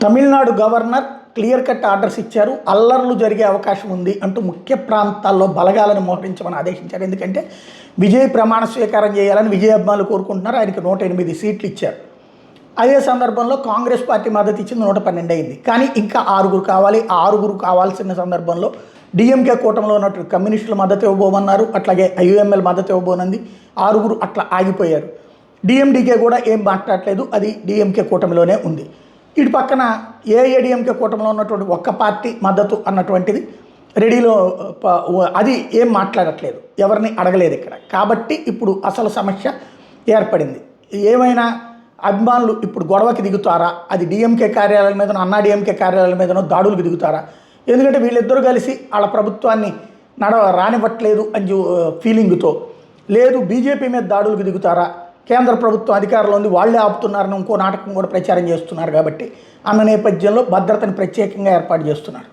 Tamil Nadu governor clear cut orders ఇచ్చారు. అల్లర్లు జరిగే అవకాశం ఉంది అంటూ ముఖ్య ప్రాంతాల్లో బలగాలను మోహరించమని ఆదేశించారు. ఎందుకంటే విజయ్ ప్రమాణ స్వీకారం చేయాలని విజయ్ అభిమానులు కోరుకుంటున్నారు. ఆయనకి 108 సీట్లు ఇచ్చారు. అదే సందర్భంలో కాంగ్రెస్ పార్టీ మద్దతు ఇచ్చింది 112 అయింది. కానీ ఇంకా 6 కావాలి. 6 కావాల్సిన సందర్భంలో డిఎంకే కూటమిలో ఉన్నట్టు కమ్యూనిస్టులు మద్దతు ఇవ్వబోమన్నారు. అట్లాగే ఐయుఎంఎల్ మద్దతు ఇవ్వబోనంది. 6 అట్లా ఆగిపోయారు. డిఎండికే కూడా ఏం మాట్లాడలేదు. అది డిఎంకే కూటమిలోనే ఉంది. ఇటు పక్కన ఏఐఏడిఎంకే కూటమిలో ఉన్నటువంటి ఒక్క పార్టీ మద్దతు అన్నటువంటిది రెడీలో అది ఏం మాట్లాడట్లేదు, ఎవరిని అడగలేదు ఇక్కడ. కాబట్టి ఇప్పుడు అసలు సమస్య ఏర్పడింది. ఏమైనా అభిమానులు ఇప్పుడు గొడవకి దిగుతారా, అది డిఎంకే కార్యాలయాల మీదనో అన్నా డిఎంకే కార్యాలయాల మీదనో దాడులకు దిగుతారా? ఎందుకంటే వీళ్ళిద్దరూ కలిసి వాళ్ళ ప్రభుత్వాన్ని రానివ్వట్లేదు అని ఫీలింగ్తో, లేదు బీజేపీ మీద దాడులకు దిగుతారా, కేంద్ర ప్రభుత్వం అధికారంలో ఉంది వాళ్ళే ఆపుతున్నారని ఇంకో నాటకం కూడా ప్రచారం చేస్తున్నారు. కాబట్టి అన్న నేపథ్యంలో భద్రతను ప్రత్యేకంగా ఏర్పాటు చేస్తున్నారు.